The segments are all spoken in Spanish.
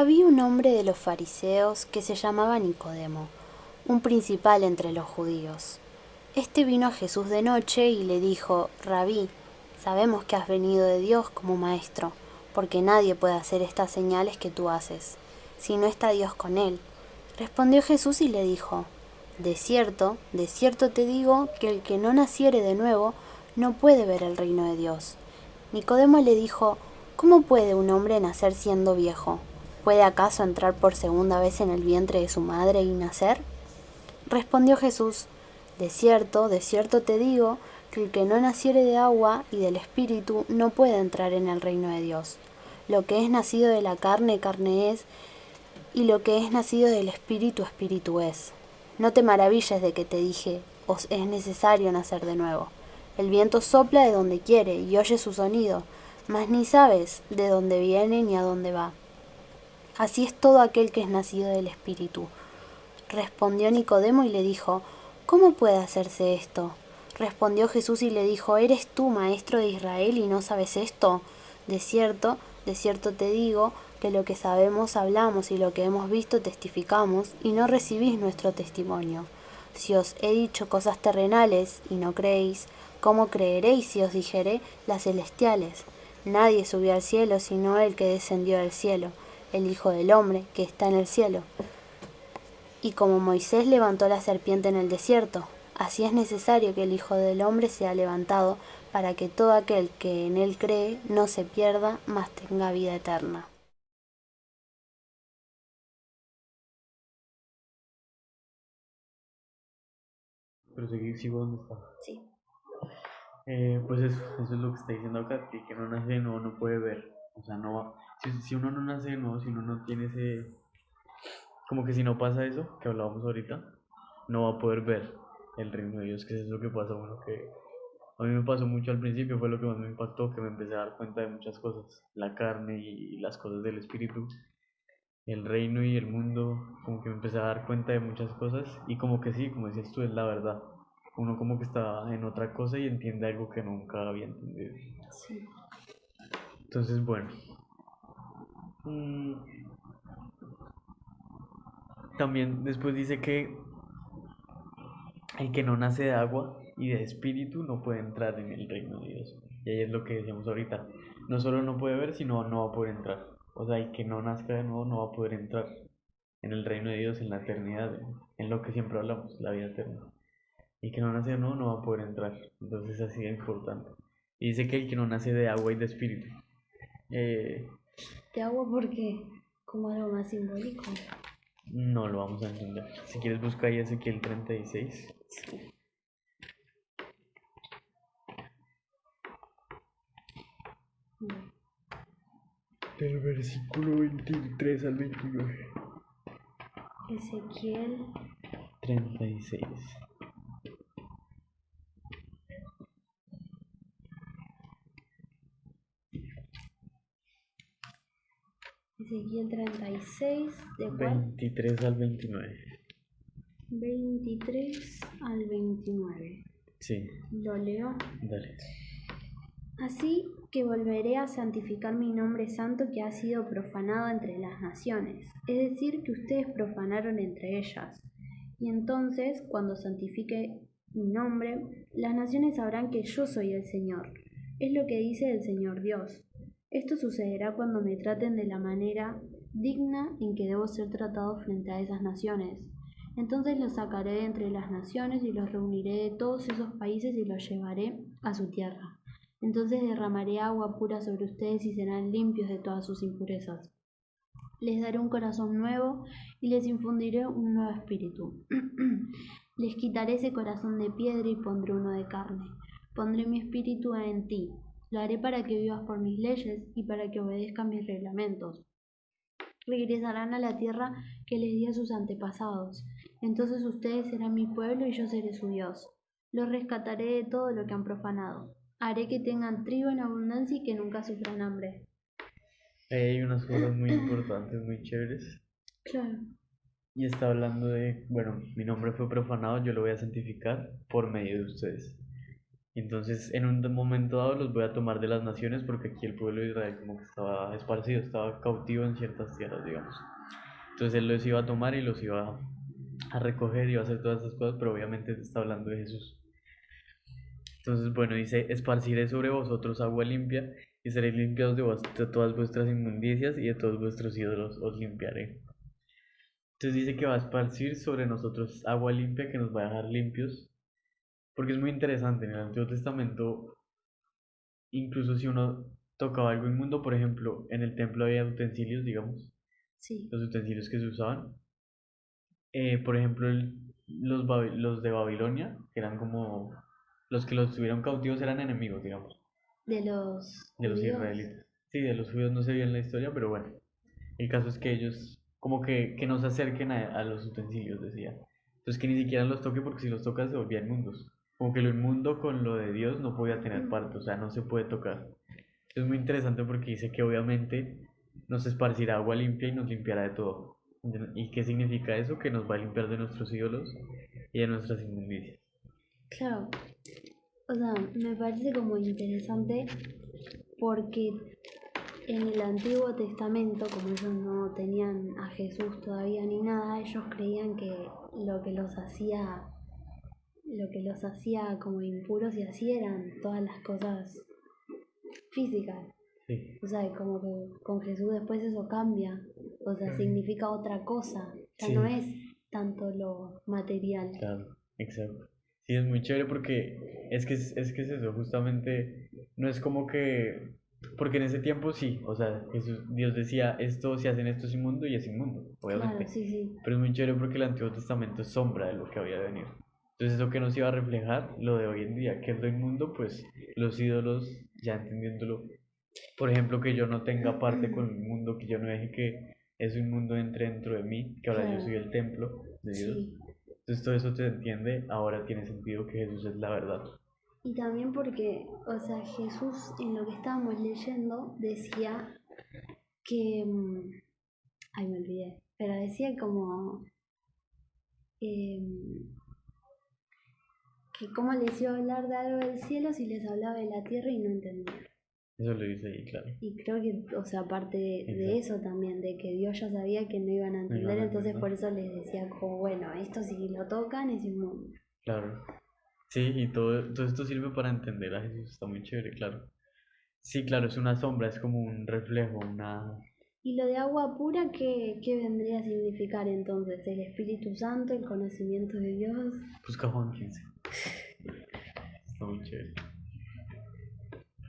Había un hombre de los fariseos que se llamaba Nicodemo, un principal entre los judíos. Este vino a Jesús de noche y le dijo: Rabí, sabemos que has venido de Dios como maestro, porque nadie puede hacer estas señales que tú haces, si no está Dios con él. Respondió Jesús y le dijo: de cierto te digo que el que no naciere de nuevo no puede ver el reino de Dios. Nicodemo le dijo: ¿Cómo puede un hombre nacer siendo viejo? ¿Puede acaso entrar por segunda vez en el vientre de su madre y nacer? Respondió Jesús: de cierto te digo que el que no naciere de agua y del Espíritu no puede entrar en el reino de Dios. Lo que es nacido de la carne, carne es, y lo que es nacido del Espíritu, Espíritu es. No te maravilles de que te dije: os es necesario nacer de nuevo. El viento sopla de donde quiere y oye su sonido, mas ni sabes de dónde viene ni a dónde va. Así es todo aquel que es nacido del Espíritu. Respondió Nicodemo y le dijo: ¿Cómo puede hacerse esto? Respondió Jesús y le dijo: ¿Eres tú maestro de Israel y no sabes esto? De cierto te digo que lo que sabemos hablamos y lo que hemos visto testificamos, y no recibís nuestro testimonio. Si os he dicho cosas terrenales y no creéis, ¿cómo creeréis si os dijere las celestiales? Nadie subió al cielo sino el que descendió del cielo, el Hijo del Hombre que está en el cielo. Y como Moisés levantó la serpiente en el desierto, así es necesario que el Hijo del Hombre sea levantado, para que todo aquel que en él cree no se pierda, mas tenga vida eterna. Pero sigo donde está. Sí. Pues eso es lo que está diciendo acá, que el que no nace de nuevo no puede ver. O sea, no va. Si uno no nace de nuevo, si uno no tiene ese. Como que si no pasa eso, que hablábamos ahorita, no va a poder ver el reino de Dios, que es eso que pasa. Bueno, que a mí me pasó mucho al principio, fue lo que más me impactó, que me empecé a dar cuenta de muchas cosas. La carne y las cosas del espíritu, el reino y el mundo, como que me empecé a dar cuenta de muchas cosas y como que sí, como decías tú, es la verdad. Uno como que está en otra cosa y entiende algo que nunca había entendido. Sí. Entonces, bueno, mm, también después dice que el que no nace de agua y de espíritu no puede entrar en el reino de Dios. Y ahí es lo que decíamos ahorita. No solo no puede ver, sino no va a poder entrar. O sea, el que no nazca de nuevo no va a poder entrar en el reino de Dios, en la eternidad, en lo que siempre hablamos, la vida eterna. El que no nace de nuevo no va a poder entrar. Entonces así de importante. Y dice que el que no nace de agua y de espíritu. eh, Te hago porque como algo más simbólico. no lo vamos a entender. Si quieres busca ahí Ezequiel 36. Del versículo 23 al 29. Ezequiel 36. Ezequiel 36, ¿de cuál? 23 al 29. 23 al 29. Sí, Lo leo. dale. Así que volveré a santificar mi nombre santo que ha sido profanado entre las naciones, es decir, que ustedes profanaron entre ellas. Y entonces, cuando santifique mi nombre, las naciones sabrán que yo soy el Señor. Es lo que dice el Señor Dios. Esto sucederá cuando me traten de la manera digna en que debo ser tratado frente a esas naciones. Entonces los sacaré de entre las naciones y los reuniré de todos esos países y los llevaré a su tierra. Entonces derramaré agua pura sobre ustedes y serán limpios de todas sus impurezas. Les daré un corazón nuevo y les infundiré un nuevo espíritu. Les quitaré ese corazón de piedra y pondré uno de carne. Pondré mi espíritu en ti. Lo haré para que vivas por mis leyes y para que obedezcas mis reglamentos. Regresarán a la tierra que les di a sus antepasados. Entonces ustedes serán mi pueblo y yo seré su Dios. Los rescataré de todo lo que han profanado. Haré que tengan trigo en abundancia y que nunca sufran hambre. Ahí hay unas cosas muy importantes, muy chéveres. Claro. Y está hablando de, bueno, mi nombre fue profanado, yo lo voy a santificar por medio de ustedes. Entonces, en un momento dado los voy a tomar de las naciones porque aquí el pueblo de Israel como que estaba esparcido, estaba cautivo en ciertas tierras, digamos. Entonces él los iba a tomar y los iba a recoger y iba a hacer todas esas cosas, pero obviamente está hablando de Jesús. Entonces, bueno, dice, esparciré sobre vosotros agua limpia y seréis limpiados de todas vuestras inmundicias y de todos vuestros ídolos os limpiaré. Entonces dice que va a esparcir sobre nosotros agua limpia que nos va a dejar limpios, porque es muy interesante, en el Antiguo Testamento, incluso si uno tocaba algo inmundo, por ejemplo, en el templo había utensilios, digamos, Sí, los utensilios que se usaban. Por ejemplo, los de Babilonia, que eran como los que los tuvieron cautivos, eran enemigos, digamos, de los de los judíos. israelitas. Sí, de los judíos no se vio en la historia, pero bueno, el caso es que ellos, como que no se acerquen a los utensilios, decía. Entonces que ni siquiera los toque porque si los tocas se volvían inmundos. Como que lo inmundo con lo de Dios no podía tener parte, o sea, no se puede tocar. Es muy interesante porque dice que obviamente nos esparcirá agua limpia y nos limpiará de todo. ¿Y qué significa eso? Que nos va a limpiar de nuestros ídolos y de nuestras inmundicias. Claro, o sea, me parece como interesante porque en el Antiguo Testamento, como ellos no tenían a Jesús todavía ni nada, ellos creían que lo que los hacía, lo que los hacía como impuros y así eran todas las cosas físicas. Sí, O sea, como que con Jesús después eso cambia, o sea, significa otra cosa, ya no sí, es tanto lo material. claro, exacto. Sí, es muy chévere porque es que es eso, justamente no es como que, porque en ese tiempo sí, o sea, Dios decía, esto, si hacen esto es inmundo y es inmundo, Claro, obviamente, sí, sí, pero es muy chévere porque el Antiguo Testamento es sombra de lo que había de venir. Entonces eso que nos iba a reflejar lo de hoy en día, que es lo inmundo, pues los ídolos, ya entendiéndolo, por ejemplo, que yo no tenga parte con el mundo, que yo no deje que eso inmundo entre dentro de mí, que ahora yo claro, soy el templo de Dios. sí. Entonces todo eso se entiende, ahora tiene sentido que Jesús es la verdad. Y también porque, o sea, Jesús en lo que estábamos leyendo decía que, ay, me olvidé, pero decía como em, que cómo les iba a hablar de algo del cielo si les hablaba de la tierra y no entendía. Eso lo dice ahí, claro. Y creo que, o sea, aparte de Exacto. eso también, de que Dios ya sabía que no iban a No entender, iban a entonces entender. por eso les decía como, bueno, esto si lo tocan es inmundo. Claro. Sí, y todo esto sirve para entender a Jesús, está muy chévere, claro. Sí, claro, es una sombra, es como un reflejo, una... Y lo de agua pura, ¿qué vendría a significar entonces? ¿El Espíritu Santo, el conocimiento de Dios? Busca Juan 15, está muy chévere.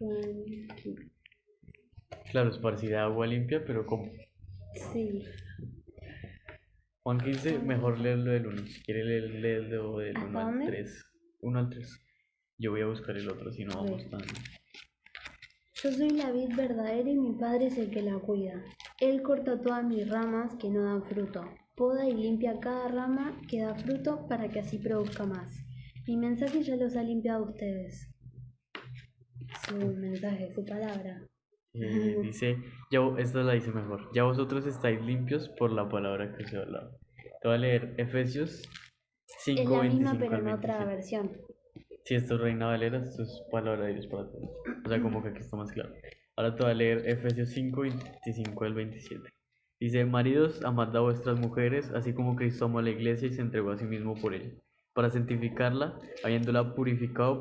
Mm, Claro, es parecida a agua limpia, pero como... sí. Juan 15, mejor leerlo del uno. Si quiere leerlo del uno ¿Hasta al dónde? 3. Uno al 3. Yo voy a buscar el otro, si no A vamos ver. tan... Yo soy la vid verdadera y mi padre es el que la cuida. Él corta todas mis ramas que no dan fruto. Poda y limpia cada rama que da fruto para que así produzca más. Mi mensaje ya los ha limpiado a ustedes. Su mensaje, su palabra. Dice, esta la dice mejor. Ya vosotros estáis limpios por la palabra que os he hablado. Te voy a leer Efesios Es 5, la misma 25 pero al en otra 27. versión. Si esto es Reina Valera, esto es palabra de Dios para todos. O sea, como que aquí está más claro. Ahora te voy a leer Efesios 5, 25 al 27. Dice, maridos, amad a vuestras mujeres, así como Cristo amó a la iglesia y se entregó a sí mismo por ella, para santificarla, habiéndola purificado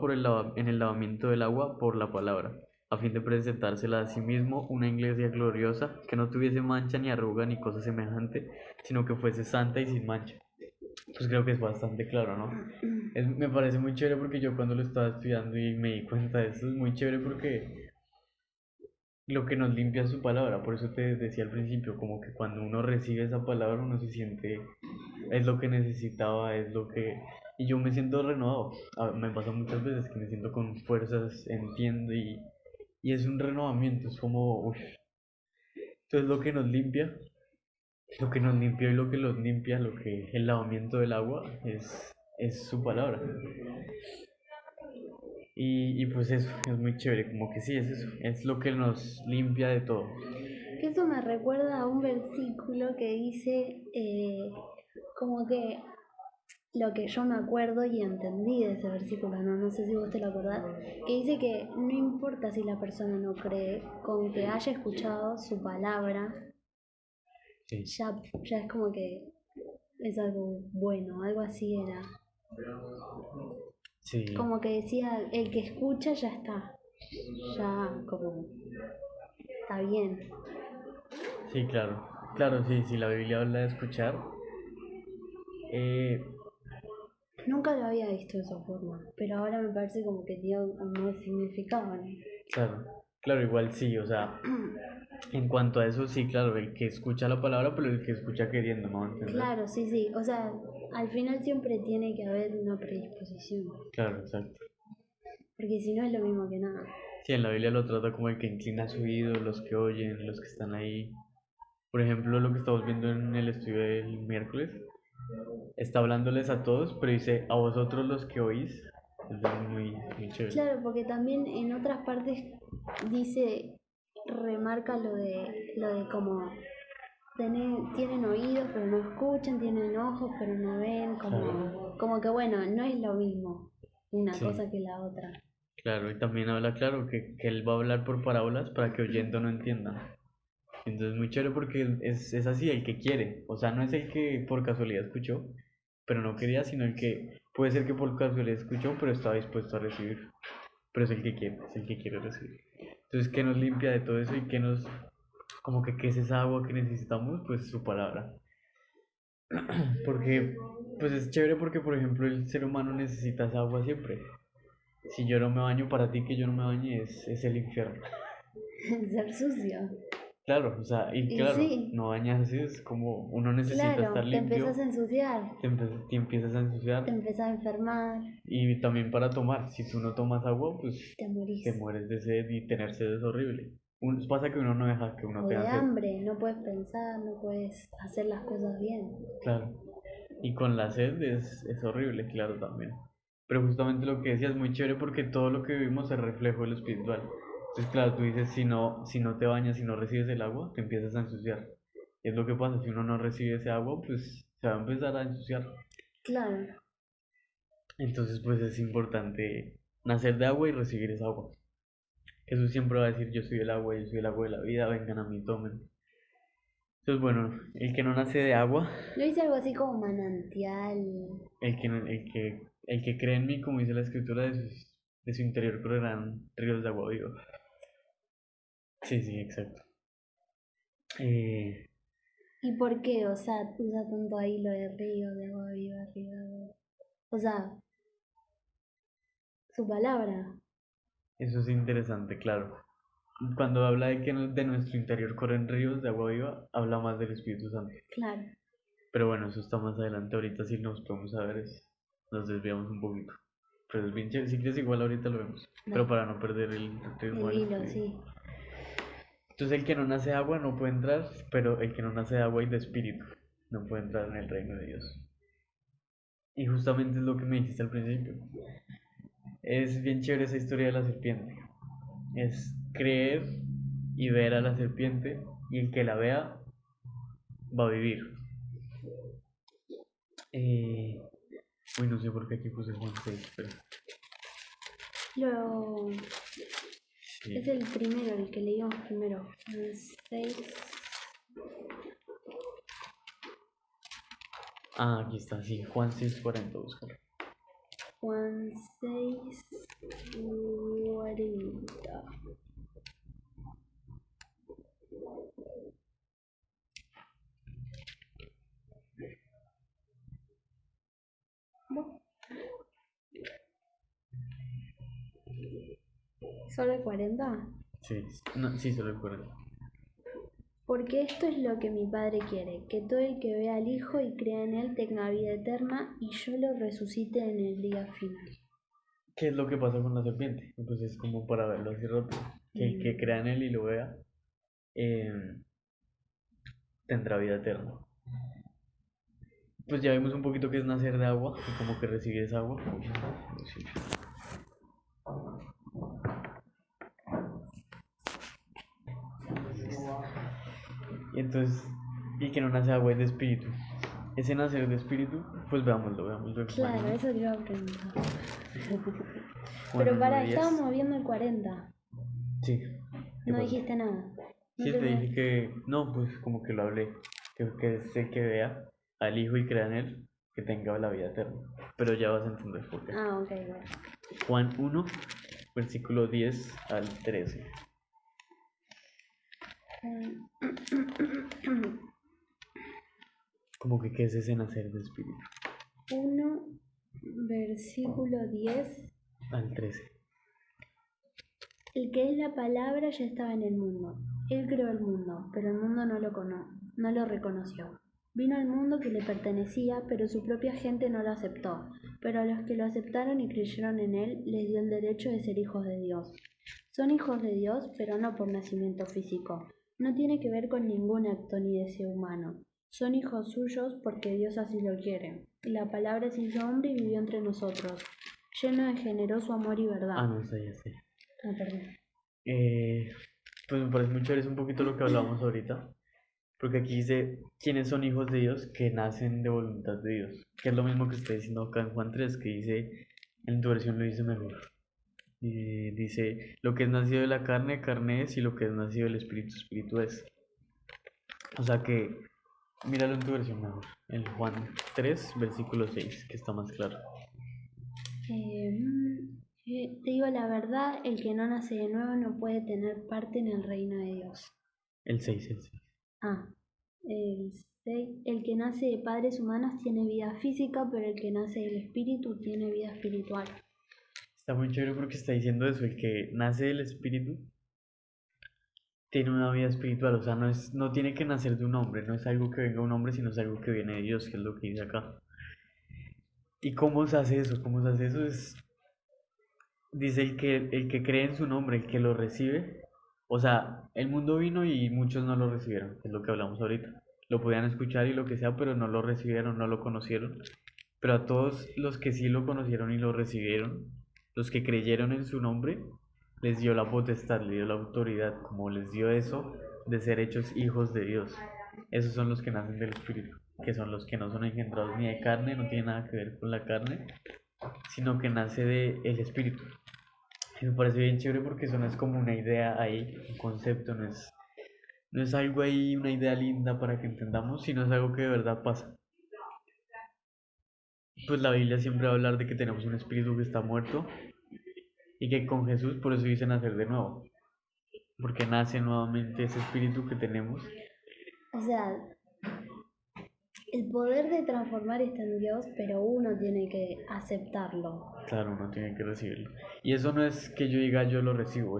en el lavamiento del agua por la palabra, a fin de presentársela a sí mismo una iglesia gloriosa, que no tuviese mancha ni arruga ni cosa semejante, sino que fuese santa y sin mancha. Pues creo que es bastante claro, ¿no? Me parece muy chévere porque yo cuando lo estaba estudiando y me di cuenta de esto, es muy chévere porque lo que nos limpia es su palabra. Por eso te decía al principio, como que cuando uno recibe esa palabra uno se siente, es lo que necesitaba, es lo que... Y yo me siento renovado. Me pasa muchas veces que me siento con fuerzas, entiendo y es un renovamiento, es como, uff. Entonces lo que nos limpia y lo que los limpia, lo que el lavamiento del agua es su palabra. Y pues eso, es muy chévere, como que sí, es eso, es lo que nos limpia de todo. Que eso me recuerda a un versículo que dice como que lo que yo me acuerdo y entendí de ese versículo, no sé si vos te lo acordás, que dice que no importa si la persona no cree, con que haya escuchado su palabra, Sí, ya es como que es algo bueno, algo así era. sí, Como que decía, el que escucha ya está, ya como está bien. sí, claro. Claro, sí, si la Biblia habla de escuchar, eh, Nunca lo había visto de esa forma, pero ahora me parece como que tiene un nuevo significado, ¿no? claro, claro, igual sí, o sea, en cuanto a eso, sí, claro, el que escucha la palabra, pero el que escucha queriendo, ¿no? ¿Entender? Claro, sí, sí. O sea, al final siempre tiene que haber una predisposición, Claro, exacto. porque si no es lo mismo que nada. Sí, en la Biblia lo trata como el que inclina su oído, los que oyen, los que están ahí. Por ejemplo, lo que estamos viendo en el estudio del miércoles, está hablándoles a todos, pero dice a vosotros los que oís. Es muy chévere. Claro, porque también en otras partes dice, remarca lo de como tienen oídos pero no escuchan, tienen ojos pero no ven, Claro, como que bueno, no es lo mismo una sí, cosa que la otra. claro. Y también habla claro que él va a hablar por parábolas para que oyendo no entiendan. Entonces muy chévere porque es así, el que quiere. O sea, no es el que por casualidad escuchó, pero no quería, sino el que puede ser que por casualidad escuchó, pero está dispuesto a recibir. Pero es el que quiere recibir. Entonces, ¿qué nos limpia de todo eso y qué nos, como que qué es esa agua que necesitamos? Pues su palabra. Porque, pues es chévere porque, por ejemplo, el ser humano necesita esa agua siempre. Si yo no me baño, para ti que yo no me bañe es el infierno. Ser sucio. Claro, o sea, y Y claro, sí, no bañarse es como uno necesita estar claro, te limpio, empezás a ensuciar, te empiezas a te ensuciar empezás a enfermar, y también para tomar. Si tú no tomas agua, pues te morís. te mueres de sed y tener sed es horrible. Pasa que uno no deja que uno O de tenga sed, hambre, no puedes pensar, no puedes hacer las cosas bien. claro. Y con la sed es horrible, claro, también. Pero justamente lo que decías es muy chévere porque todo lo que vivimos es reflejo de lo espiritual. Entonces, claro, tú dices, si no te bañas, si no recibes el agua, te empiezas a ensuciar. Y es lo que pasa, si uno no recibe ese agua, pues se va a empezar a ensuciar. Claro, Entonces, pues es importante nacer de agua y recibir esa agua. Jesús siempre va a decir, yo soy el agua de la vida, vengan a mí, tomen. Entonces, bueno, el que no nace de agua, lo hice algo así como manantial. el que cree en mí, como dice la escritura, de su interior correrán ríos de agua viva. Sí, sí, exacto. Eh, ¿Y por qué? O sea, usa tanto ahí lo de río, de agua viva, río de agua. O sea, su palabra. Eso es interesante, claro. Cuando habla de que de nuestro interior corren ríos de agua viva, habla más del Espíritu Santo. Claro, Pero bueno, eso está más adelante. Ahorita sí nos podemos saber, nos desviamos un poquito. Pero es bien chévere. Si quieres, igual ahorita lo vemos. Pero dale. para no perder el ritmo El del hilo, estudio. sí. Entonces, el que no nace de agua no puede entrar, pero el que no nace de agua y de espíritu no puede entrar en el reino de Dios. Y justamente es lo que me dijiste al principio. Es bien chévere esa historia de la serpiente. Es creer y ver a la serpiente y el que la vea va a vivir. Eh, Uy, no sé por qué aquí puse Juan 6, pero Lo, es sí. el primero, el que leímos primero. El 6. Ah, aquí está, sí, Juan 6:40, búscalo. Juan 6, 40. ¿Vos? ¿Solo el 40? Sí, no, sí, solo el 40. Porque esto es lo que mi Padre quiere, que todo el que vea al Hijo y crea en Él tenga vida eterna y yo lo resucite en el día final. ¿Qué es lo que pasa con la serpiente? Pues es como para verlo así rápido. Que el que crea en él y lo vea eh, tendrá vida eterna. Pues ya vimos un poquito que es nacer de agua y como que recibir esa agua. Uy, sí. Y entonces, y que no nace de agua es de espíritu. ese nacer de espíritu, pues veámoslo en Claro, Juan, eso te iba a preguntar. Juan Pero para, 1:10. estábamos viendo el 40. Sí, ¿qué No pasó? dijiste nada. No Sí, te te dije que, no, pues como que lo hablé, que es el que vea al Hijo y crea en él, que tenga la vida eterna. Pero ya vas a entender por qué. Ah, ok, bueno. Juan 1, versículo 10 al 13. Como que qué es ese nacer de espíritu. 1, versículo 10. Al 13. El que es la palabra ya estaba en el mundo. Él creó el mundo, pero el mundo no lo reconoció. Vino al mundo que le pertenecía, pero su propia gente no lo aceptó. Pero a los que lo aceptaron y creyeron en él, les dio el derecho de ser hijos de Dios. Son hijos de Dios, pero no por nacimiento físico. No tiene que ver con ningún acto ni deseo humano. Son hijos suyos porque Dios así lo quiere. La palabra se hizo hombre y vivió entre nosotros, lleno de generoso amor y verdad. Ah, no, está ya sé. Ah, perdón. Pues me parece muy chévere, es un poquito lo que hablábamos ahorita. Porque aquí dice, ¿quiénes son hijos de Dios que nacen de voluntad de Dios? Que es lo mismo que está diciendo acá en Juan 3, que dice, en tu versión lo dice mejor. Y dice, lo que es nacido de la carne, carne es, y lo que es nacido del espíritu, espíritu es. O sea que, míralo en tu versión mejor. En Juan 3, versículo 6, que está más claro. Te digo la verdad, el que no nace de nuevo no puede tener parte en el reino de Dios. El 6, el 6. Ah, el 6. El que nace de padres humanos tiene vida física, pero el que nace del espíritu tiene vida espiritual. Está muy chévere porque está diciendo eso, el que nace del espíritu tiene una vida espiritual, o sea, no tiene que nacer de un hombre, no es algo que venga de un hombre, sino es algo que viene de Dios, que es lo que dice acá. ¿Y cómo se hace eso? ¿Cómo se hace eso? Dice el que cree en su nombre, el que lo recibe. O sea, el mundo vino y muchos no lo recibieron, es lo que hablamos ahorita. Lo podían escuchar y lo que sea, pero no lo recibieron, no lo conocieron. Pero a todos los que sí lo conocieron y lo recibieron, los que creyeron en su nombre, les dio la potestad, les dio la autoridad, como les dio eso de ser hechos hijos de Dios. Esos son los que nacen del Espíritu, que son los que no son engendrados ni de carne, no tiene nada que ver con la carne, sino que nace del Espíritu. Y me parece bien chévere porque eso no es como una idea ahí, un concepto, no es algo ahí, una idea linda para que entendamos, sino es algo que de verdad pasa. Pues la Biblia siempre va a hablar de que tenemos un espíritu que está muerto y que con Jesús por eso dice nacer de nuevo, porque nace nuevamente ese espíritu que tenemos. O sea, el poder de transformar está en Dios, pero uno tiene que aceptarlo. Claro, uno tiene que recibirlo. Y eso no es que yo diga yo lo recibo,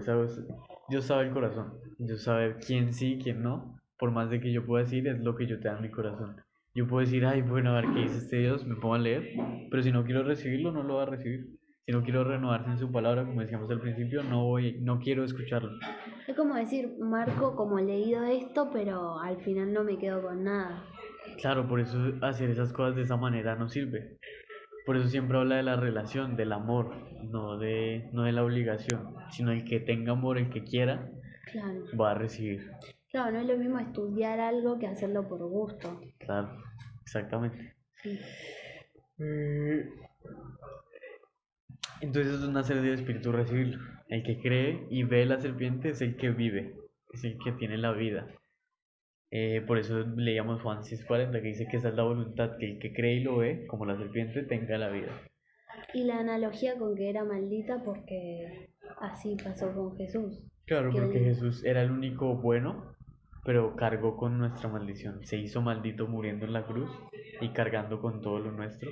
Dios sabe el corazón, Dios sabe quién sí, quién no. Por más de que yo pueda decir, es lo que yo te da en mi corazón. Yo puedo decir, ay, bueno, a ver qué dice este Dios, me pongo a leer, pero si no quiero recibirlo, no lo va a recibir. Si no quiero renovarse en su palabra, como decíamos al principio, no quiero escucharlo. Es como decir, marco como leído esto, pero al final no me quedo con nada. Claro, por eso hacer esas cosas de esa manera no sirve. Por eso siempre habla de la relación, del amor, no de la obligación, sino el que tenga amor, el que quiera, Claro. va a recibir. Claro, no es lo mismo estudiar algo que hacerlo por gusto. Claro, exactamente. Sí. Entonces es un nacer del espíritu recibirlo. El que cree y ve la serpiente es el que vive, es el que tiene la vida. Por eso leíamos Juan 6:40 que dice que esa es la voluntad, que el que cree y lo ve, como la serpiente, tenga la vida. Y la analogía con que era maldita porque así pasó con Jesús. Claro, Que porque Jesús era el único bueno, pero cargó con nuestra maldición. Se hizo maldito muriendo en la cruz y cargando con todo lo nuestro,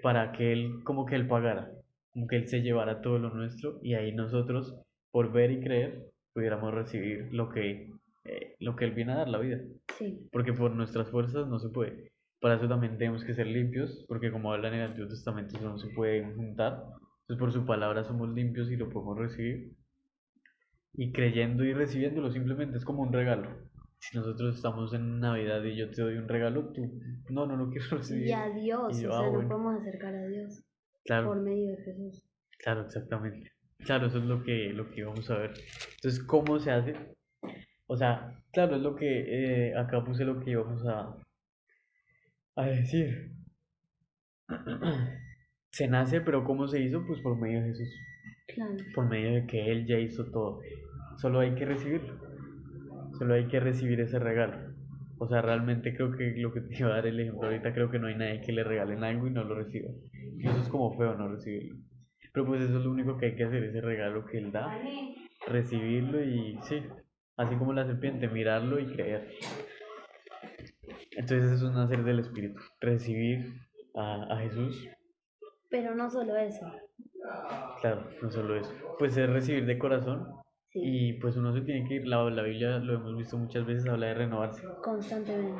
para que Él, como que Él pagara, como que Él se llevara todo lo nuestro y ahí nosotros, por ver y creer, pudiéramos recibir lo que Él viene a dar, la vida. Sí. Porque por nuestras fuerzas no se puede. Para eso también tenemos que ser limpios, porque como habla en el Antiguo Testamento, eso no se puede juntar. Entonces por su palabra somos limpios y lo podemos recibir. Y creyendo y recibiéndolo simplemente es como un regalo. Si nosotros estamos en Navidad y yo te doy un regalo, tú no lo quiero recibir. Y a Dios, Y yo, o sea, nos bueno. podemos acercar a Dios Claro, por medio de Jesús. claro, exactamente. Claro, eso es lo que vamos a ver. Entonces, ¿cómo se hace? O sea, claro, es lo que acá puse lo que íbamos a decir, se nace, pero ¿cómo se hizo? Pues por medio de Jesús, Claro. por medio de que Él ya hizo todo. Solo hay que recibirlo, solo hay que recibir ese regalo. O sea, realmente creo que lo que te iba a dar el ejemplo ahorita, creo que no hay nadie que le regalen algo y no lo reciba. Y eso es como feo no recibirlo. Pero pues eso es lo único que hay que hacer, ese regalo que Él da, recibirlo y sí, así como la serpiente, mirarlo y creer. Entonces eso es nacer del Espíritu, recibir a Jesús. Pero no solo eso. Claro, no solo eso. Pues es recibir de corazón Sí. y pues uno se tiene que ir. La Biblia, lo hemos visto muchas veces, habla de renovarse. Constantemente.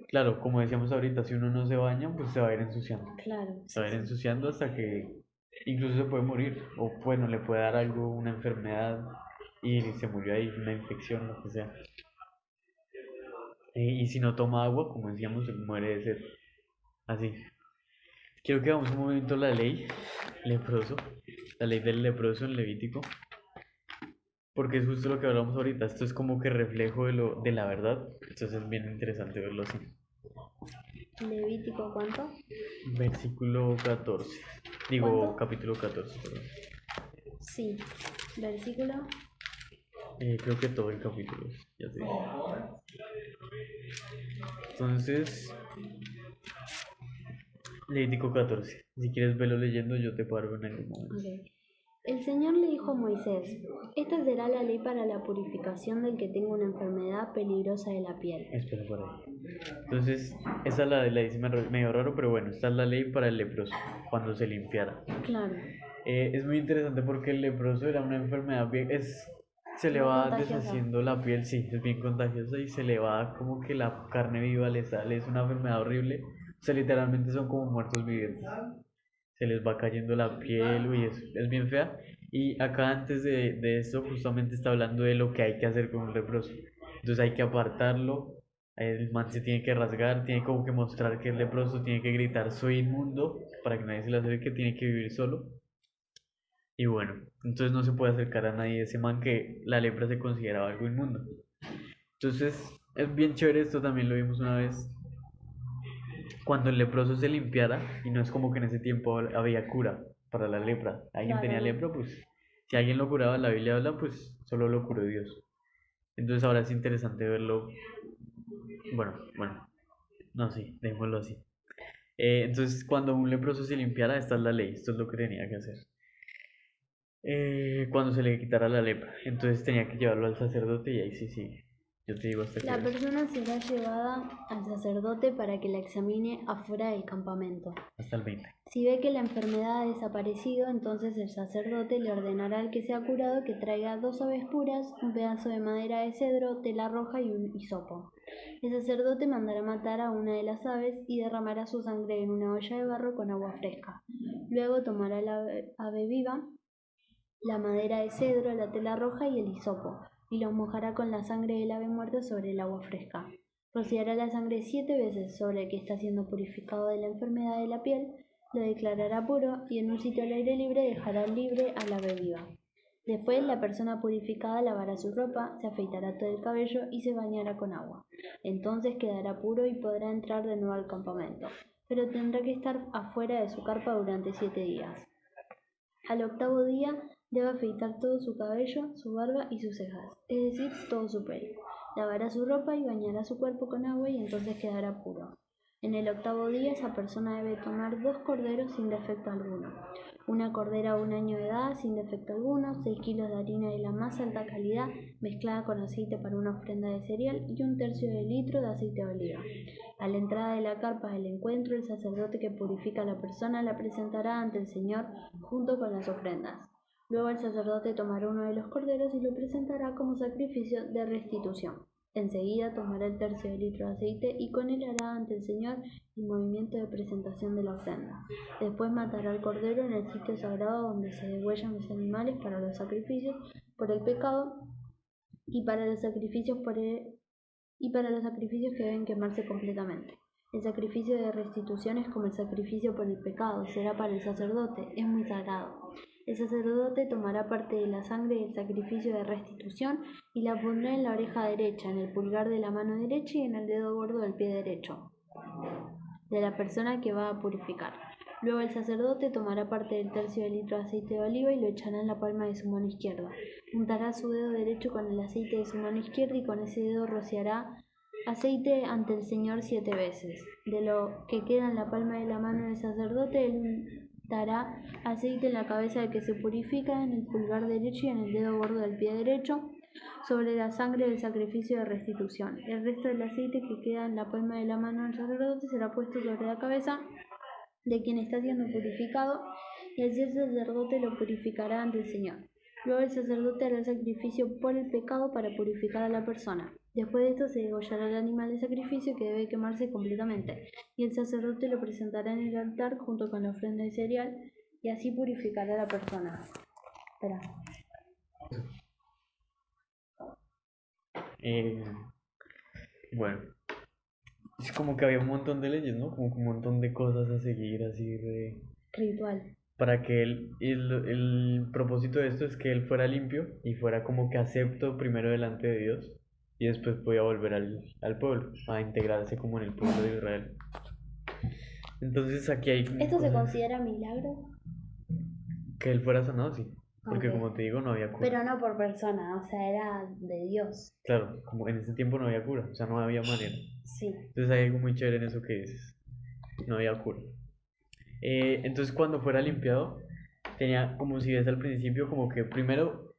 Claro, como decíamos ahorita, si uno no se baña, pues se va a ir ensuciando. Claro. Se va a ir ensuciando hasta que incluso se puede morir. O bueno, le puede dar algo, una enfermedad y se murió ahí, una infección, lo que sea. Y si no toma agua, como decíamos, se muere de sed. Así. Quiero que hagamos un momento la ley leproso, la ley del leproso en Levítico, porque es justo lo que hablamos ahorita. Esto es como que reflejo de la verdad. Entonces es bien interesante verlo así. Levítico, ¿cuánto? Versículo 14. Digo, ¿Cuánto? capítulo 14, perdón. Sí. Versículo. Creo que todo el capítulo, ya te digo. Entonces, Levítico 14. Si quieres verlo leyendo, yo te paro en algún momento. Ok. El Señor le dijo a Moisés: esta será la ley para la purificación del que tenga una enfermedad peligrosa de la piel. Espera por ahí. Entonces, esa es la dice medio raro, pero bueno, esta es la ley para el leproso, cuando se limpiara. Claro. Es muy interesante porque el leproso era una enfermedad bien, se le Muy va contagiosa. deshaciendo la piel, sí, es bien contagiosa y se le va como que la carne viva le sale, es una enfermedad horrible, o sea, literalmente son como muertos vivientes, se les va cayendo la piel, uy, es bien fea. Y acá antes de esto justamente está hablando de lo que hay que hacer con un leproso. Entonces hay que apartarlo, el man se tiene que rasgar, tiene como que mostrar que es leproso, tiene que gritar soy inmundo para que nadie se le acerque, tiene que vivir solo. Y bueno, entonces no se puede acercar a nadie de ese man que la lepra se consideraba algo inmundo. Entonces es bien chévere, esto también lo vimos una vez, cuando el leproso se limpiara, y no es como que en ese tiempo había cura para la lepra. Alguien tenía Claro. lepra, pues si alguien lo curaba, la Biblia habla, pues solo lo curó Dios. Entonces ahora es interesante verlo. Bueno, no, sí, dejémoslo así. Entonces cuando un leproso se limpiara, esta es la ley, esto es lo que tenía que hacer. Cuando se le quitara la lepra, entonces tenía que llevarlo al sacerdote y ahí sí, yo te digo hasta que La persona será llevada al sacerdote para que la examine afuera del campamento. hasta el 20. Si ve que la enfermedad ha desaparecido, entonces el sacerdote le ordenará al que sea curado que traiga 2 aves puras, un pedazo de madera de cedro, tela roja y un hisopo. El sacerdote mandará matar a una de las aves y derramará su sangre en una olla de barro con agua fresca. Luego tomará la ave viva, la madera de cedro, la tela roja y el hisopo, y los mojará con la sangre del ave muerta sobre el agua fresca. Rociará la sangre 7 veces sobre el que está siendo purificado de la enfermedad de la piel, lo declarará puro y en un sitio al aire libre dejará libre al ave viva. Después la persona purificada lavará su ropa, se afeitará todo el cabello y se bañará con agua. Entonces quedará puro y podrá entrar de nuevo al campamento, pero tendrá que estar afuera de su carpa durante 7 días. Al octavo día debe afeitar todo su cabello, su barba y sus cejas, es decir, todo su pelo. Lavará su ropa y bañará su cuerpo con agua y entonces quedará puro. En el octavo día esa persona debe tomar 2 corderos sin defecto alguno, una cordera de 1 año de edad sin defecto alguno, 6 kilos de harina de la más alta calidad mezclada con aceite para una ofrenda de cereal y 1/3 de litro de aceite de oliva. A la entrada de la carpa del encuentro, el sacerdote que purifica a la persona la presentará ante el Señor junto con las ofrendas. Luego el sacerdote tomará uno de los corderos y lo presentará como sacrificio de restitución. Enseguida tomará el 1/3 de litro de aceite y con él hará ante el Señor el movimiento de presentación de la ofrenda. Después matará al cordero en el sitio sagrado donde se degüellan los animales para los sacrificios por el pecado y para los sacrificios que deben quemarse completamente. El sacrificio de restitución es como el sacrificio por el pecado, será para el sacerdote, es muy sagrado. El sacerdote tomará parte de la sangre del sacrificio de restitución y la pondrá en la oreja derecha, en el pulgar de la mano derecha y en el dedo gordo del pie derecho. de la persona que va a purificar. Luego el sacerdote tomará parte del tercio de litro de aceite de oliva y lo echará en la palma de su mano izquierda. Untará su dedo derecho con el aceite de su mano izquierda y con ese dedo rociará aceite ante el Señor 7 veces. De lo que queda en la palma de la mano del sacerdote, él untará aceite en la cabeza del que se purifica, en el pulgar derecho y en el dedo gordo del pie derecho, sobre la sangre del sacrificio de restitución. El resto del aceite que queda en la palma de la mano del sacerdote será puesto sobre la cabeza de quien está siendo purificado, y así el sacerdote lo purificará ante el Señor. Luego el sacerdote hará el sacrificio por el pecado para purificar a la persona. Después de esto se degollará el animal de sacrificio, que debe quemarse completamente, y el sacerdote lo presentará en el altar junto con la ofrenda de cereal, y así purificará a la persona. Espera. Bueno, es como que había un montón de leyes, ¿no? Como que un montón de cosas a seguir, así de... Ritual. Para que el propósito de esto es que él fuera limpio y fuera como que acepto primero delante de Dios y después podía volver al pueblo, a integrarse como en el pueblo de Israel. Entonces aquí hay como ¿Esto se cosas considera milagro? que él fuera sanado, sí. Porque Ok. como te digo, no había cura. Pero no por persona, o sea, era de Dios. Claro, como en ese tiempo no había cura, o sea, no había manera. Sí. Entonces hay algo muy chévere en eso que dices. No había cura. Entonces cuando fuera limpiado, tenía como si ves al principio, como que primero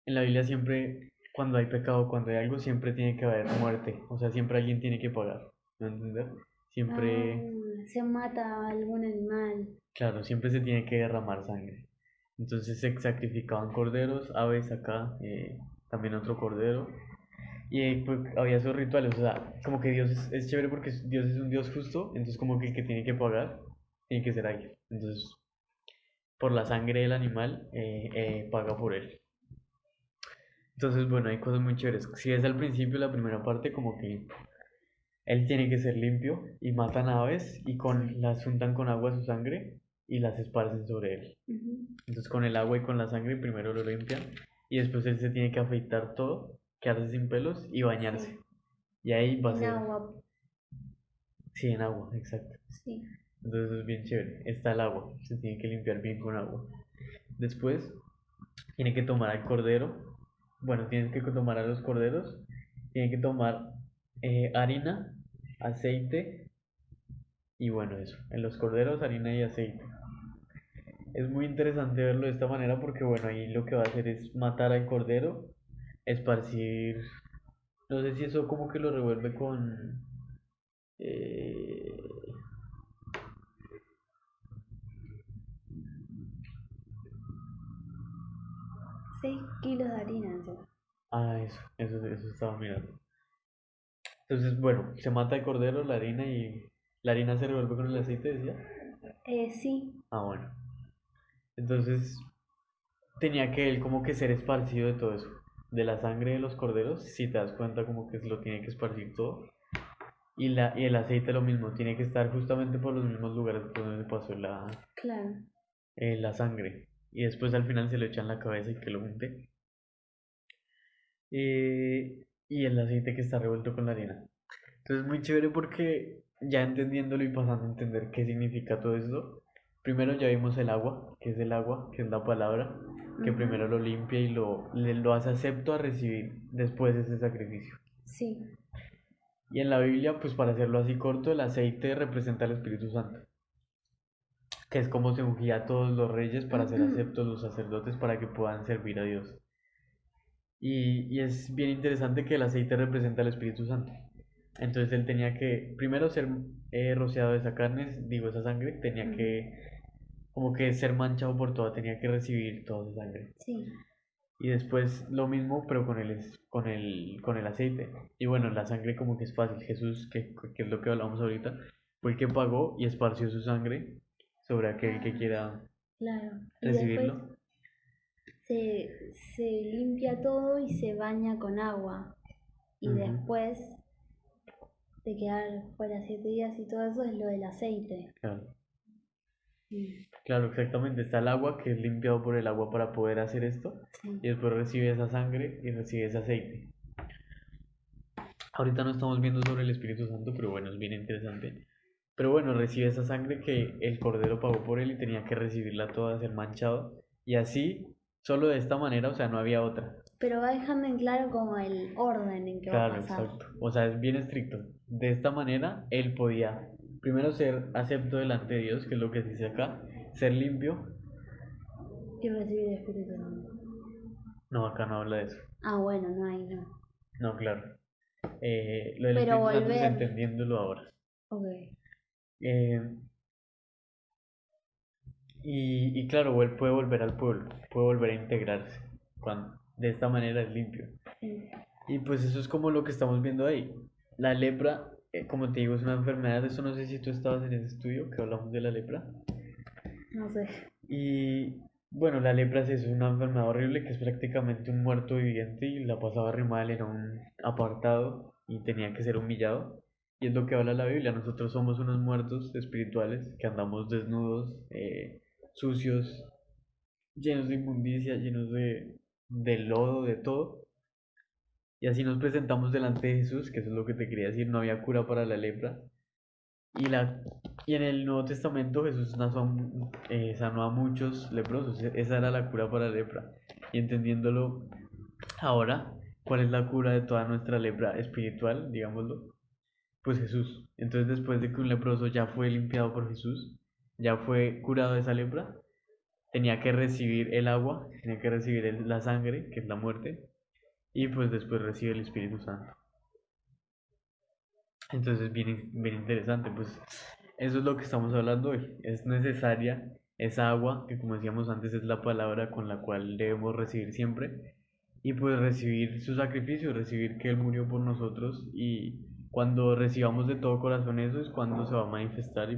en la Biblia siempre, cuando hay pecado, cuando hay algo, siempre tiene que haber muerte. O sea, siempre alguien tiene que pagar. ¿No entender? Siempre, Se mata a algún animal. claro, siempre se tiene que derramar sangre. Entonces se sacrificaban corderos, aves acá, también otro cordero. Y pues, había esos rituales, o sea, como que Dios es chévere porque Dios es un Dios justo, entonces como que el que tiene que pagar tiene que ser alguien. Entonces, por la sangre del animal, paga por él. Entonces, bueno, hay cosas muy chéveres. Si es al principio, la primera parte, como que él tiene que ser limpio y matan aves y las untan con agua su sangre y las esparcen sobre él. Entonces, con el agua y con la sangre primero lo limpian y después él se tiene que afeitar todo, quedarse sin pelos y bañarse. Sí. Y ahí va a En ser. agua. Sí, en agua, exacto. Sí. Entonces eso es bien chévere. Está el agua, se tiene que limpiar bien con agua. Después tiene que tomar al cordero. Bueno, tienes que tomar a los corderos. Tiene que tomar harina, aceite y bueno, eso. En los corderos, harina y aceite. Es muy interesante verlo de esta manera porque bueno, ahí lo que va a hacer es matar al cordero, esparcir. No sé si eso como que lo revuelve con... eh, 6 kilos de harina encima. eso estaba mirando. Entonces, bueno, se mata el cordero, la harina y la harina se revuelve con el aceite, decía. Sí. Ah, bueno. Entonces, tenía que él como que ser esparcido de todo eso. De la sangre de los corderos, si te das cuenta como que lo tiene que esparcir todo. Y el aceite lo mismo, tiene que estar justamente por los mismos lugares por donde se pasó Claro. la sangre. Y después al final se lo echa en la cabeza y que lo unte. Y el aceite que está revuelto con la harina. Entonces muy chévere porque ya entendiéndolo y pasando a entender qué significa todo esto, primero ya vimos el agua, que es la palabra, que primero lo limpia y lo hace acepto a recibir después ese sacrificio. Sí. Y en la Biblia, pues para hacerlo así corto, el aceite representa al Espíritu Santo, que es como se ungía a todos los reyes para ser aceptos los sacerdotes para que puedan servir a Dios. Y es bien interesante que el aceite representa al Espíritu Santo. Entonces él tenía que, primero ser rociado de esa carne, digo esa sangre, tenía que como que ser manchado por toda, tenía que recibir toda esa sangre. Sí. Y después lo mismo, pero con el aceite. Y bueno, la sangre como que es fácil. Jesús, que es lo que hablamos ahorita, fue el que pagó y esparció su sangre sobre aquel que quiera Claro. Y recibirlo. después se limpia todo y se baña con agua. Y después de quedar fuera 7 días y todo eso es lo del aceite. Claro. Claro, exactamente. Está el agua que es limpiado por el agua para poder hacer esto. Sí. Y después recibe esa sangre y recibe ese aceite. Ahorita no estamos viendo sobre el Espíritu Santo, pero bueno, es bien interesante. Pero bueno, recibe esa sangre que el cordero pagó por él y tenía que recibirla toda, ser manchado. Y así, solo de esta manera, o sea, no había otra. Pero va dejando en claro como el orden en que va a Claro, pasar. exacto. O sea, es bien estricto. De esta manera, él podía primero ser acepto delante de Dios, que es lo que dice acá, ser limpio. Y recibir el Espíritu Santo. No, acá no habla de eso. Ah, bueno, no hay, no. No, claro. Lo del Pero Espíritu Santo es volver. entendiéndolo ahora. Ok. Eh, y claro, él puede volver al pueblo, puede volver a integrarse. Cuando, de esta manera es limpio. Sí. Y pues eso es como lo que estamos viendo ahí. La lepra, como te digo, es una enfermedad. Eso no sé si tú estabas en ese estudio que hablamos de la lepra. No sé. Y bueno, la lepra es eso, una enfermedad horrible que es prácticamente un muerto viviente y la pasaba re mal, era un apartado y tenía que ser humillado. Y es lo que habla la Biblia. Nosotros somos unos muertos espirituales que andamos desnudos, sucios, llenos de inmundicia, llenos de lodo, de todo. Y así nos presentamos delante de Jesús, que eso es lo que te quería decir, no había cura para la lepra. Y, y en el Nuevo Testamento Jesús sanó a muchos leprosos, esa era la cura para la lepra. Y entendiéndolo ahora, ¿cuál es la cura de toda nuestra lepra espiritual, digámoslo? Pues Jesús. Entonces después de que un leproso ya fue limpiado por Jesús, ya fue curado de esa lepra, tenía que recibir el agua, tenía que recibir la sangre, que es la muerte, y pues después recibe el Espíritu Santo. Entonces, bien, bien interesante, pues eso es lo que estamos hablando hoy. Es necesaria esa agua, que como decíamos antes es la palabra con la cual debemos recibir siempre, y pues recibir su sacrificio, recibir que Él murió por nosotros, y cuando recibamos de todo corazón eso es cuando se va a manifestar y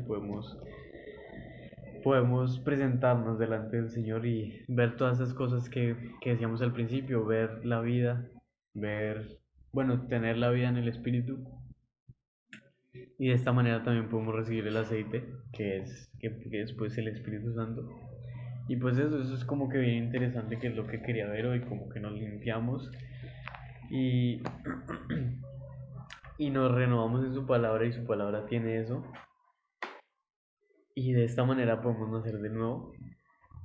podemos presentarnos delante del Señor y ver todas esas cosas que decíamos al principio, ver la vida, ver, bueno, tener la vida en el Espíritu y de esta manera también podemos recibir el aceite, que después el Espíritu Santo. Y pues eso es como que bien interesante, que es lo que quería ver hoy, como que nos limpiamos y, y nos renovamos en su palabra y su palabra tiene eso. Y de esta manera podemos nacer de nuevo.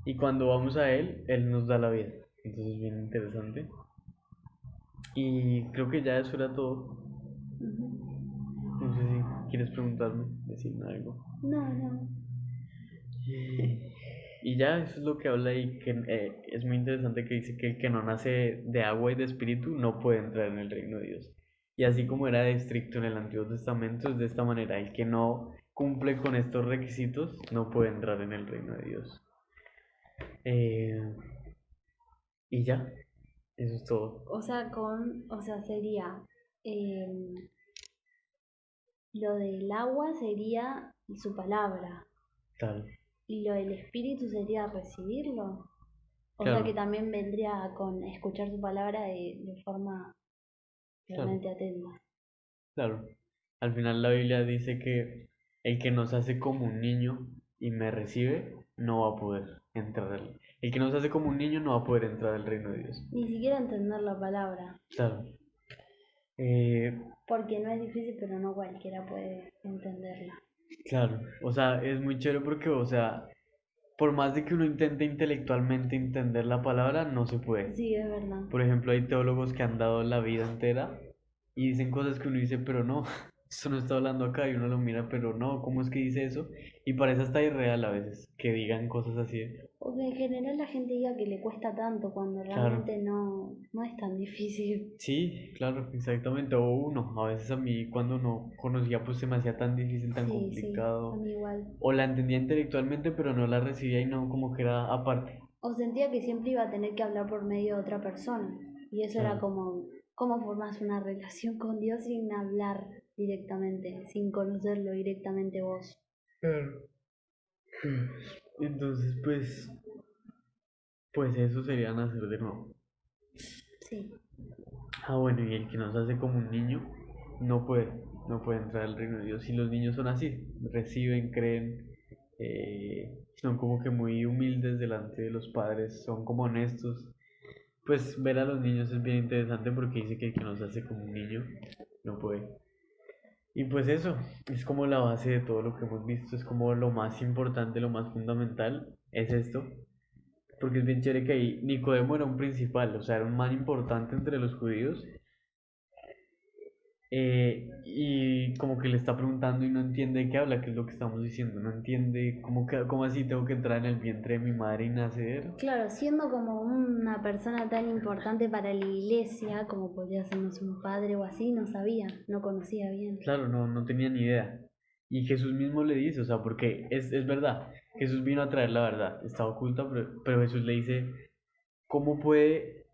Y cuando vamos a Él, Él nos da la vida. Entonces es bien interesante. Y creo que ya eso era todo. No sé si quieres preguntarme, decirme algo. No, no. Y ya eso es lo que habla y que es muy interesante que dice que el que no nace de agua y de espíritu no puede entrar en el reino de Dios. Y así como era de estricto en el Antiguo Testamento, es de esta manera, el que no cumple con estos requisitos no puede entrar en el reino de Dios. Eh, y ya, eso es todo. O sea, sería lo del agua sería su palabra Tal, y lo del espíritu sería recibirlo. O sea que claro, también vendría con escuchar su palabra de forma claro, realmente atenta. claro. Al final la Biblia dice que el que nos hace como un niño y me recibe no va a poder entrar. El que nos hace como un niño no va a poder entrar al reino de Dios. Ni siquiera entender la palabra, Claro. Eh, porque no es difícil, pero no cualquiera puede entenderla. claro. O sea, es muy chévere porque, o sea, por más de que uno intente intelectualmente entender la palabra, no se puede. Sí, es verdad. Por ejemplo, hay teólogos que han dado la vida entera y dicen cosas que uno dice, pero no, esto no está hablando acá y uno lo mira, pero no, ¿cómo es que dice eso? Y parece hasta irreal a veces que digan cosas así. O que en general la gente diga que le cuesta tanto cuando Claro, realmente no es tan difícil. sí, claro, exactamente. O uno, a veces a mí cuando no conocía pues se me hacía tan difícil, tan Sí, sí, a complicado. mí igual. O la entendía intelectualmente, pero no la recibía y no como que era aparte. O sentía que siempre iba a tener que hablar por medio de otra persona. Y eso era Claro, como, ¿cómo formas una relación con Dios sin hablar directamente, sin conocerlo directamente vos? claro. Entonces, pues eso sería nacer de nuevo. Sí, Ah, bueno, y el que nos hace como un niño no puede, no puede entrar al reino de Dios. Y los niños son así, reciben, creen, son como que muy humildes delante de los padres, son como honestos. Pues ver a los niños es bien interesante porque dice que el que nos hace como un niño no puede. Y pues eso, es como la base de todo lo que hemos visto, es como lo más importante, lo más fundamental, es esto. Porque es bien chévere que ahí Nicodemo era un principal, o sea, era un man importante entre los judíos. Y como que le está preguntando y no entiende de qué habla, que es lo que estamos diciendo. No entiende cómo así tengo que entrar en el vientre de mi madre y nacer. Claro, siendo como una persona tan importante para la iglesia, como podría ser no sé, un padre o así, no sabía, no conocía bien. Claro, no tenía ni idea. Y Jesús mismo le dice, o sea, porque es verdad, Jesús vino a traer la verdad, está oculta, pero Jesús le dice, ¿cómo puede,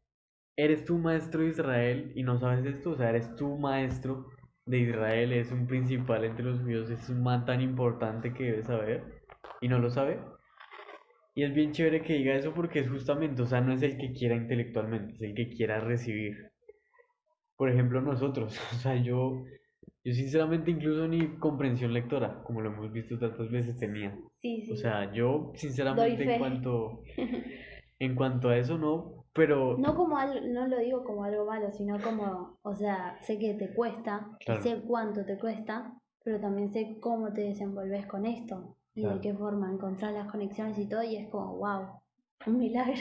eres tú maestro de Israel y no sabes esto? O sea, eres tú maestro de Israel, es un principal entre los judíos, es un man tan importante que debes saber y no lo sabe. Y es bien chévere que diga eso porque es justamente, o sea, no es el que quiera intelectualmente, es el que quiera recibir. Por ejemplo, nosotros, o sea, yo sinceramente incluso ni comprensión lectora, como lo hemos visto tantas veces, tenía. Sí, O sí, sea, yo doy sinceramente fe. en cuanto a eso no, pero No como algo, no lo digo como algo malo, sino como, o sea, sé que te cuesta y claro, sé cuánto te cuesta, pero también sé cómo te desenvolves con esto y de claro. qué forma encontrar las conexiones y todo, y es como, wow, un milagro.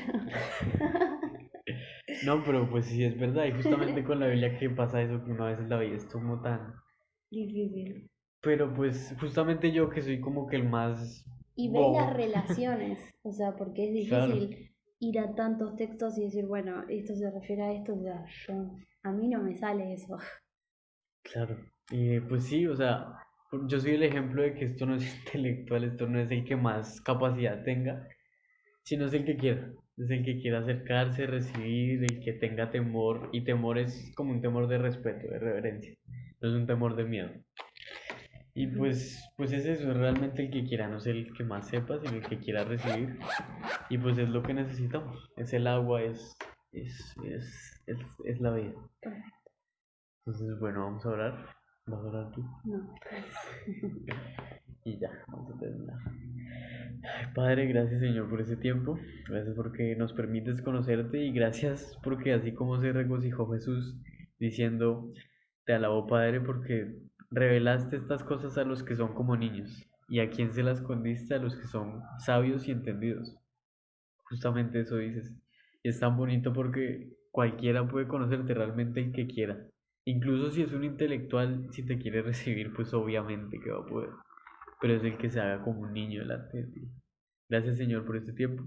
No, pero pues sí es verdad, y justamente con la Biblia que pasa eso, que una vez la Biblia es como tan... Difícil. Pero pues justamente yo que soy como que el más Y ves las bobo, relaciones, o sea, porque es claro, difícil ir a tantos textos y decir, bueno, esto se refiere a esto, o sea, a mí no me sale eso. claro. Y pues sí, o sea, yo soy el ejemplo de que esto no es intelectual, esto no es el que más capacidad tenga, sino es el que quiera. Es el que quiera acercarse, recibir, el que tenga temor. Y temor es como un temor de respeto, de reverencia. No es un temor de miedo. Y pues es eso, es realmente el que quiera, no es el que más sepa, sino el que quiera recibir. Y pues es lo que necesitamos. Es el agua, es la vida. Entonces, bueno, vamos a orar. ¿Vas a orar tú? No. Y ya, vamos a terminar. Ay, Padre, gracias Señor por ese tiempo. Gracias porque nos permites conocerte y gracias porque así como se regocijó Jesús diciendo, te alabo Padre porque revelaste estas cosas a los que son como niños y a quien se las escondiste a los que son sabios y entendidos. Justamente eso dices. Y es tan bonito porque cualquiera puede conocerte, realmente el que quiera. Incluso si es un intelectual, si te quiere recibir, pues obviamente que va a poder. Pero es el que se haga como un niño delante de ti. Gracias Señor por este tiempo.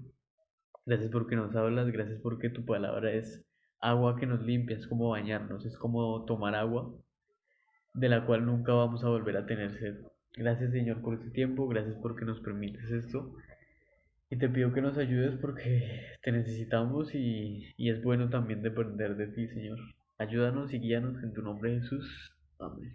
Gracias porque nos hablas. Gracias porque tu palabra es agua que nos limpia. Es como bañarnos. Es como tomar agua de la cual nunca vamos a volver a tener sed. Gracias Señor por este tiempo. Gracias porque nos permites esto. Y te pido que nos ayudes porque te necesitamos y es bueno también depender de ti, Señor. Ayúdanos y guíanos en tu nombre, Jesús. Amén.